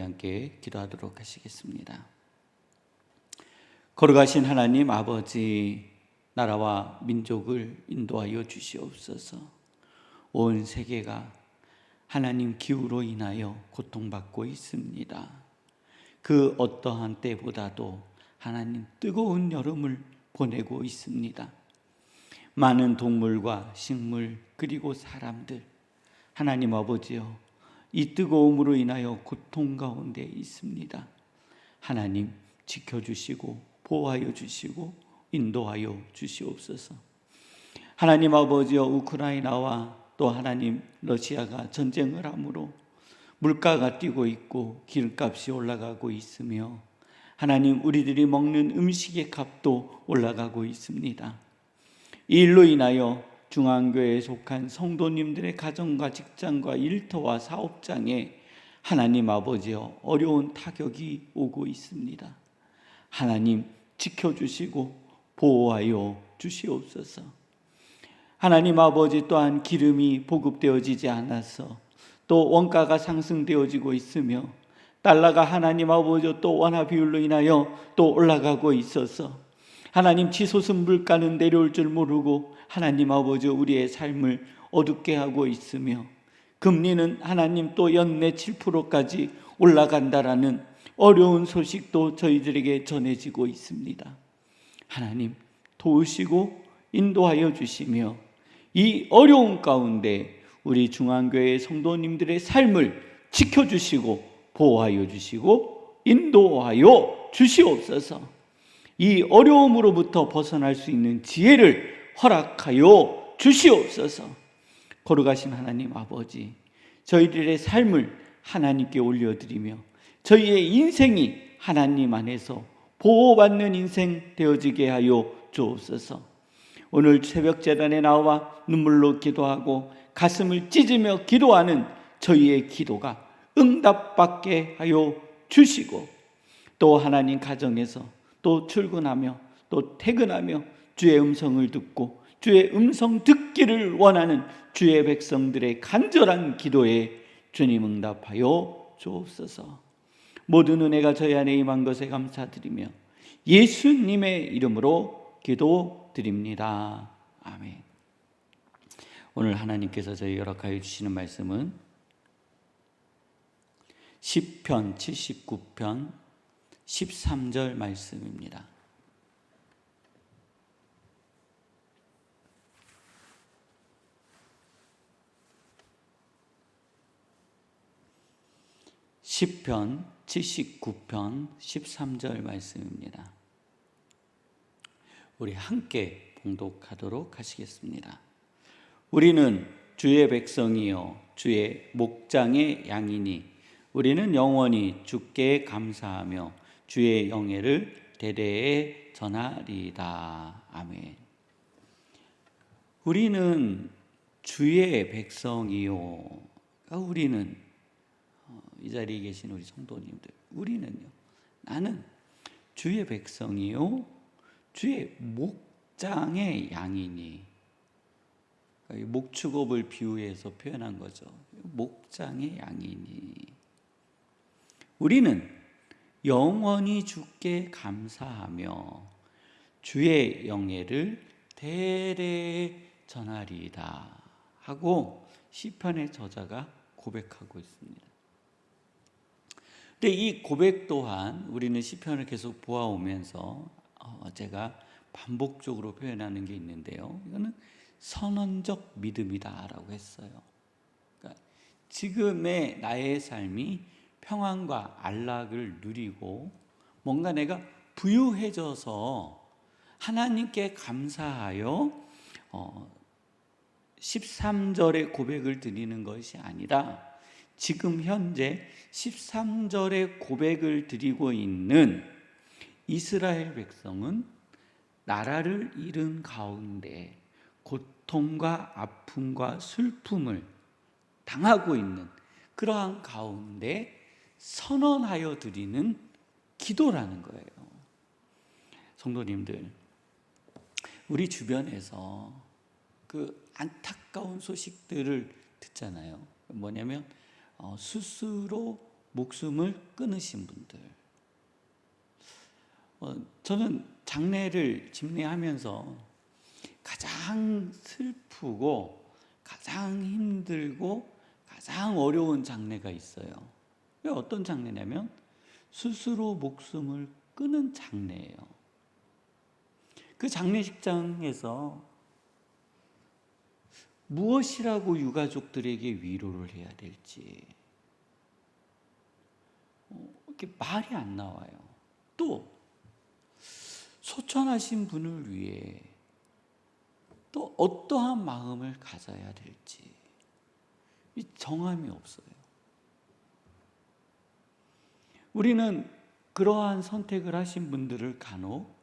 함께 기도하도록 하시겠습니다. 걸어가신 하나님 아버지, 나라와 민족을 인도하여 주시옵소서. 온 세계가 하나님 기후로 인하여 고통받고 있습니다. 그 어떠한 때보다도 하나님 뜨거운 여름을 보내고 있습니다. 많은 동물과 식물 그리고 사람들, 하나님 아버지여, 이 뜨거움으로 인하여 고통 가운데 있습니다. 하나님 지켜주시고 보호하여 주시고 인도하여 주시옵소서. 하나님 아버지여, 우크라이나와 또 하나님 러시아가 전쟁을 함으로 물가가 뛰고 있고 기름값이 올라가고 있으며 하나님 우리들이 먹는 음식의 값도 올라가고 있습니다. 이 일로 인하여 중앙교회에 속한 성도님들의 가정과 직장과 일터와 사업장에 하나님 아버지여 어려운 타격이 오고 있습니다. 하나님 지켜주시고 보호하여 주시옵소서. 하나님 아버지, 또한 기름이 보급되어지지 않아서 또 원가가 상승되어지고 있으며 달러가 하나님 아버지 또 원화 비율로 인하여 또 올라가고 있어서 하나님 치솟은 물가는 내려올 줄 모르고 하나님 아버지 우리의 삶을 어둡게 하고 있으며 금리는 하나님 또 연내 7%까지 올라간다라는 어려운 소식도 저희들에게 전해지고 있습니다. 하나님 도우시고 인도하여 주시며 이 어려운 가운데 우리 중앙교회 성도님들의 삶을 지켜주시고 보호하여 주시고 인도하여 주시옵소서. 이 어려움으로부터 벗어날 수 있는 지혜를 허락하여 주시옵소서. 거룩하신 하나님 아버지, 저희들의 삶을 하나님께 올려드리며 저희의 인생이 하나님 안에서 보호받는 인생 되어지게 하여 주옵소서. 오늘 새벽 제단에 나와 눈물로 기도하고 가슴을 찢으며 기도하는 저희의 기도가 응답받게 하여 주시고 또 하나님 가정에서 또 출근하며 또 퇴근하며 주의 음성을 듣고 주의 음성 듣기를 원하는 주의 백성들의 간절한 기도에 주님 응답하여 주옵소서. 모든 은혜가 저희 안에 임한 것에 감사드리며 예수님의 이름으로 기도드립니다. 아멘. 오늘 하나님께서 저희 허락하여 주시는 말씀은 시편 79편 13절 말씀입니다. 시편 79편 13절 말씀입니다. 우리 함께 봉독하도록 하시겠습니다. 우리는 주의 백성이요 주의 목장의 양이니 우리는 영원히 주께 감사하며 주의 영예를 대대에 전하리이다. 아멘. 우리는 주의 백성이요. 우리는 이 자리에 계신 우리 성도님들, 우리는요, 나는 주의 백성이요 주의 목장의 양이니, 목축업을 비유해서 표현한 거죠. 목장의 양이니 우리는 영원히 주께 감사하며 주의 영예를 대대에 전하리이다 하고 시편의 저자가 고백하고 있습니다. 근데 이 고백 또한 우리는 시편을 계속 보아오면서 제가 반복적으로 표현하는 게 있는데요, 이거는 선언적 믿음이다라고 했어요. 그러니까 지금의 나의 삶이 평안과 안락을 누리고 뭔가 내가 부유해져서 하나님께 감사하여 13절의 고백을 드리는 것이 아니라 지금 현재 13절의 고백을 드리고 있는 이스라엘 백성은 나라를 잃은 가운데 고통과 아픔과 슬픔을 당하고 있는 그러한 가운데 선언하여 드리는 기도라는 거예요. 성도님들, 우리 주변에서 그 안타까운 소식들을 듣잖아요. 뭐냐면 스스로 목숨을 끊으신 분들. 저는 장례를 집례하면서 가장 슬프고 가장 힘들고 가장 어려운 장례가 있어요. 왜 어떤 장례냐면 스스로 목숨을 끊은 장례예요. 그 장례식장에서 무엇이라고 유가족들에게 위로를 해야 될지 이렇게 말이 안 나와요. 또 소천하신 분을 위해 또 어떠한 마음을 가져야 될지 이 정함이 없어요. 우리는 그러한 선택을 하신 분들을 간혹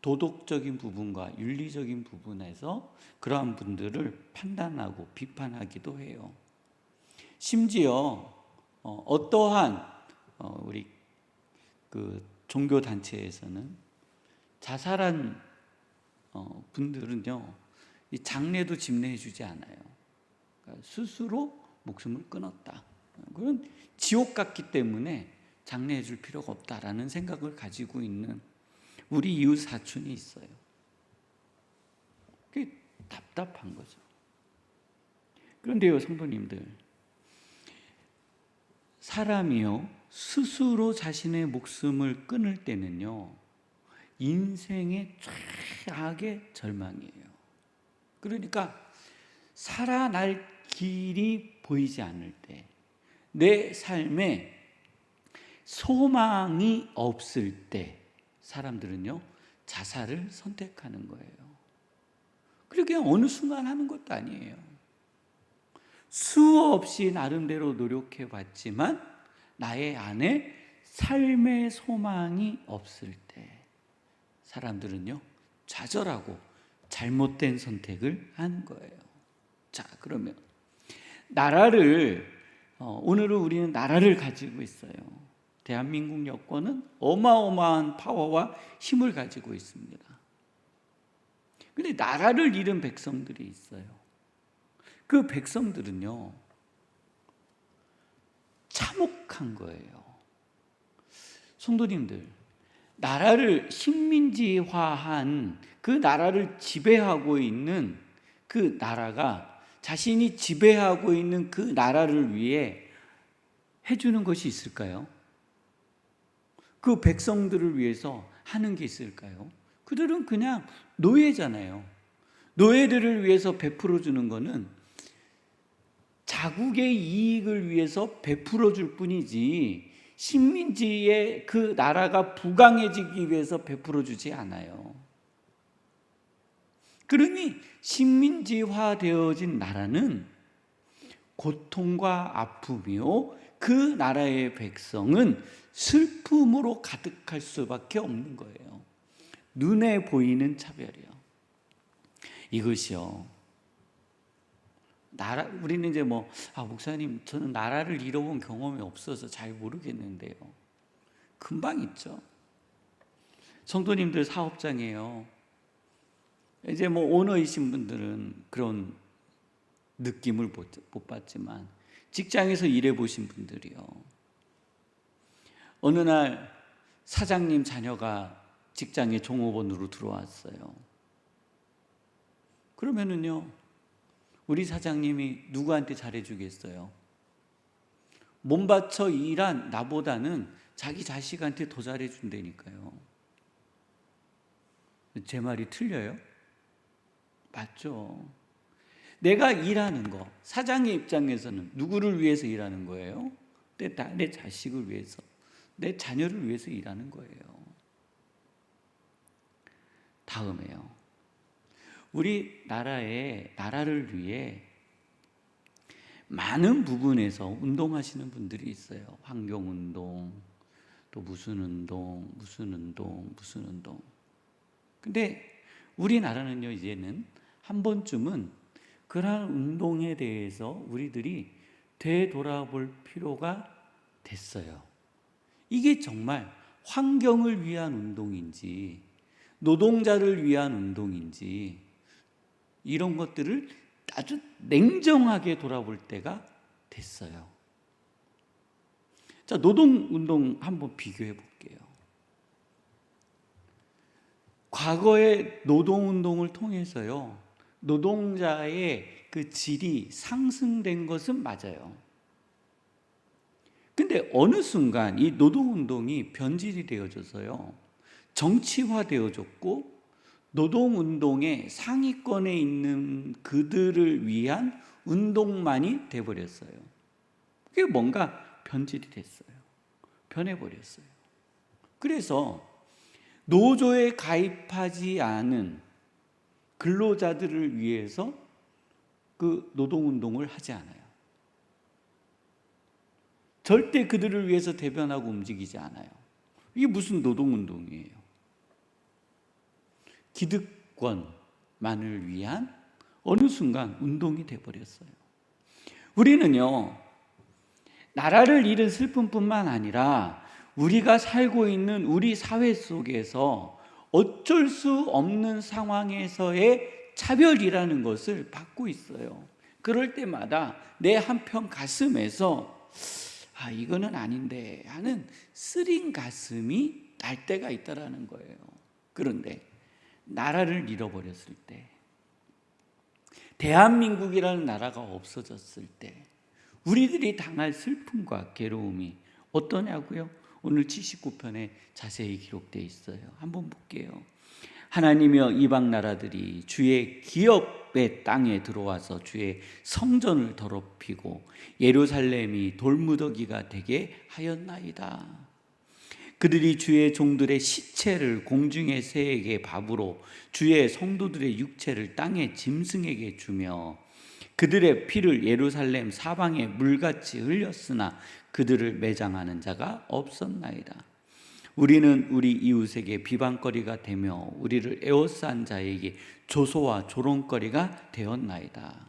도덕적인 부분과 윤리적인 부분에서 그러한 분들을 판단하고 비판하기도 해요. 심지어 어떠한 우리 그 종교 단체에서는 자살한 분들은요, 이 장례도 집례해주지 않아요. 그러니까 스스로 목숨을 끊었다. 그건 지옥 같기 때문에 장례해줄 필요가 없다라는 생각을 가지고 있는 우리 이웃 사촌이 있어요. 그게 답답한 거죠. 그런데요, 성도님들, 사람이요 스스로 자신의 목숨을 끊을 때는요 인생의 최악의 절망이에요. 그러니까 살아날 길이 보이지 않을 때, 내 삶에 소망이 없을 때 사람들은요 자살을 선택하는 거예요. 그리고 그냥 어느 순간 하는 것도 아니에요. 수없이 나름대로 노력해 봤지만 나의 안에 삶의 소망이 없을 때 사람들은요 좌절하고 잘못된 선택을 하는 거예요. 자, 그러면 나라를 오늘은 우리는 나라를 가지고 있어요. 대한민국 여권은 어마어마한 파워와 힘을 가지고 있습니다. 그런데 나라를 잃은 백성들이 있어요. 그 백성들은요 참혹한 거예요. 성도님들, 나라를 식민지화한 그 나라를 지배하고 있는 그 나라가 자신이 지배하고 있는 그 나라를 위해 해주는 것이 있을까요? 그 백성들을 위해서 하는 게 있을까요? 그들은 그냥 노예잖아요. 노예들을 위해서 베풀어 주는 거는 자국의 이익을 위해서 베풀어 줄 뿐이지 식민지의 그 나라가 부강해지기 위해서 베풀어 주지 않아요. 그러니 식민지화 되어진 나라는 고통과 아픔이요 그 나라의 백성은 슬픔으로 가득할 수밖에 없는 거예요. 눈에 보이는 차별이요. 이것이요. 우리는 이제 목사님, 저는 나라를 잃어본 경험이 없어서 잘 모르겠는데요. 금방 있죠. 성도님들 사업장이에요. 이제 오너이신 분들은 그런 느낌을 못 받지만 직장에서 일해 보신 분들이요. 어느 날 사장님 자녀가 직장에 종업원으로 들어왔어요. 그러면은요, 우리 사장님이 누구한테 잘해주겠어요? 몸 바쳐 일한 나보다는 자기 자식한테 더 잘해준다니까요. 제 말이 틀려요? 맞죠? 내가 일하는 거, 사장의 입장에서는 누구를 위해서 일하는 거예요? 내 자식을 위해서, 내 자녀를 위해서 일하는 거예요. 다음에요. 우리 나라를 위해 많은 부분에서 운동하시는 분들이 있어요. 환경운동, 또 무슨 운동. 근데 우리나라는요, 이제는 한 번쯤은 그러한 운동에 대해서 우리들이 되돌아볼 필요가 됐어요. 이게 정말 환경을 위한 운동인지 노동자를 위한 운동인지 이런 것들을 아주 냉정하게 돌아볼 때가 됐어요. 자, 노동운동 한번 비교해 볼게요. 과거의 노동운동을 통해서요, 노동자의 그 질이 상승된 것은 맞아요. 근데 어느 순간 이 노동운동이 변질이 되어져서요, 정치화되어졌고, 노동운동의 상위권에 있는 그들을 위한 운동만이 돼버렸어요. 그게 뭔가 변질이 됐어요. 변해버렸어요. 그래서 노조에 가입하지 않은 근로자들을 위해서 그 노동운동을 하지 않아요. 절대 그들을 위해서 대변하고 움직이지 않아요. 이게 무슨 노동운동이에요? 기득권만을 위한 어느 순간 운동이 돼버렸어요. 우리는요, 나라를 잃은 슬픔뿐만 아니라 우리가 살고 있는 우리 사회 속에서 어쩔 수 없는 상황에서의 차별이라는 것을 받고 있어요. 그럴 때마다 내 한편 가슴에서 이거는 아닌데 하는 쓰린 가슴이 날 때가 있다라는 거예요. 그런데 나라를 잃어버렸을 때, 대한민국이라는 나라가 없어졌을 때 우리들이 당할 슬픔과 괴로움이 어떠냐고요? 오늘 79편에 자세히 기록되어 있어요. 한번 볼게요. 하나님이여, 이방 나라들이 주의 기업의 땅에 들어와서 주의 성전을 더럽히고 예루살렘이 돌무더기가 되게 하였나이다. 그들이 주의 종들의 시체를 공중의 새에게 밥으로, 주의 성도들의 육체를 땅의 짐승에게 주며 그들의 피를 예루살렘 사방에 물같이 흘렸으나 그들을 매장하는 자가 없었나이다. 우리는 우리 이웃에게 비방거리가 되며 우리를 에워싼 자에게 조소와 조롱거리가 되었나이다.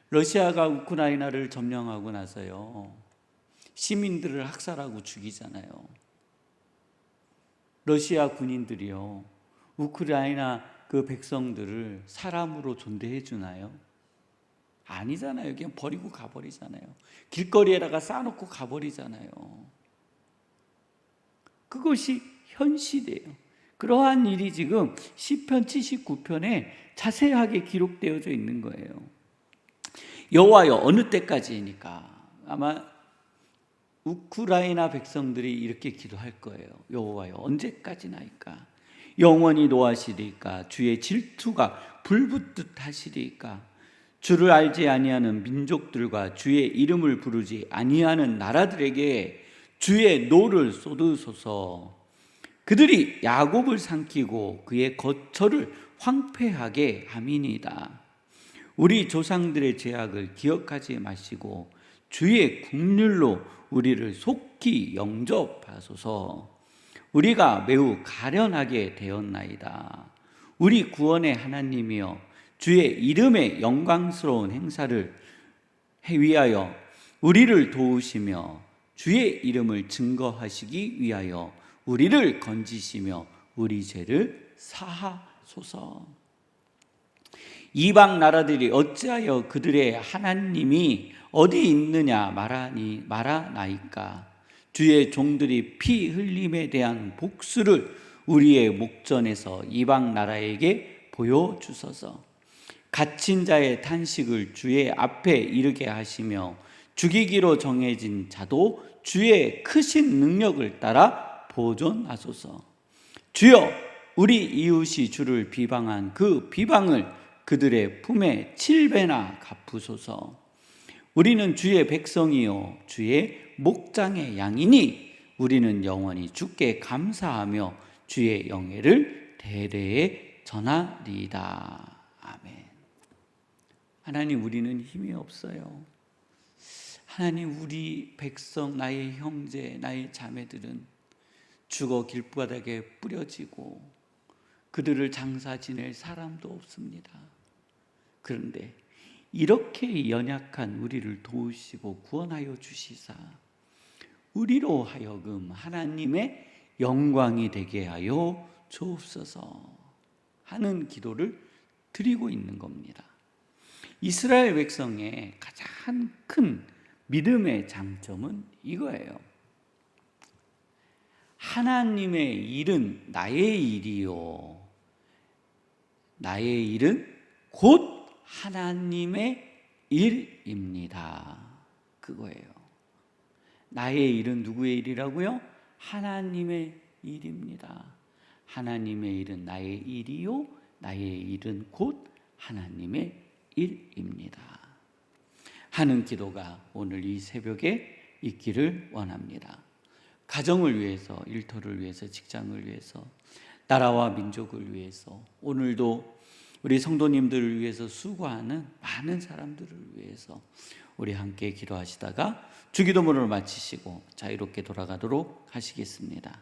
러시아가 우크라이나를 점령하고 나서요, 시민들을 학살하고 죽이잖아요. 러시아 군인들이요, 우크라이나 그 백성들을 사람으로 존대해 주나요? 아니잖아요. 그냥 버리고 가버리잖아요. 길거리에다가 쌓아놓고 가버리잖아요. 그것이 현실이에요. 그러한 일이 지금 시편 79편에 자세하게 기록되어져 있는 거예요. 여호와여, 어느 때까지니까 아마 우크라이나 백성들이 이렇게 기도할 거예요. 여호와여, 언제까지나이까? 영원히 노하시리까? 주의 질투가 불붙듯 하시리까? 주를 알지 아니하는 민족들과 주의 이름을 부르지 아니하는 나라들에게 주의 노를 쏟으소서. 그들이 야곱을 삼키고 그의 거처를 황폐하게 함이니이다. 우리 조상들의 죄악을 기억하지 마시고 주의 국률로 우리를 속히 영접하소서. 우리가 매우 가련하게 되었나이다. 우리 구원의 하나님이여, 주의 이름의 영광스러운 행사를 위하여 우리를 도우시며 주의 이름을 증거하시기 위하여 우리를 건지시며 우리 죄를 사하소서. 이방 나라들이 어찌하여 그들의 하나님이 어디 있느냐 말하나이까? 주의 종들이 피 흘림에 대한 복수를 우리의 목전에서 이방 나라에게 보여주소서. 갇힌 자의 탄식을 주의 앞에 이르게 하시며 죽이기로 정해진 자도 주의 크신 능력을 따라 보존하소서. 주여, 우리 이웃이 주를 비방한 그 비방을 그들의 품에 7배나 갚으소서. 우리는 주의 백성이요 주의 목장의 양이니 우리는 영원히 주께 감사하며 주의 영예를 대대에 전하리이다. 아멘. 하나님, 우리는 힘이 없어요. 하나님, 우리 백성, 나의 형제, 나의 자매들은 죽어 길바닥에 뿌려지고 그들을 장사 지낼 사람도 없습니다. 그런데 이렇게 연약한 우리를 도우시고 구원하여 주시사 우리로 하여금 하나님의 영광이 되게 하여 주옵소서 하는 기도를 드리고 있는 겁니다. 이스라엘 백성의 가장 큰 믿음의 장점은 이거예요. 하나님의 일은 나의 일이요, 나의 일은 곧 하나님의 일입니다. 그거예요. 나의 일은 누구의 일이라고요? 하나님의 일입니다. 하나님의 일은 나의 일이요, 나의 일은 곧 하나님의 일입니다 하는 기도가 오늘 이 새벽에 있기를 원합니다. 가정을 위해서, 일터를 위해서, 직장을 위해서, 나라와 민족을 위해서, 오늘도 우리 성도님들을 위해서 수고하는 많은 사람들을 위해서 우리 함께 기도하시다가 주기도문을 마치시고 자유롭게 돌아가도록 하시겠습니다.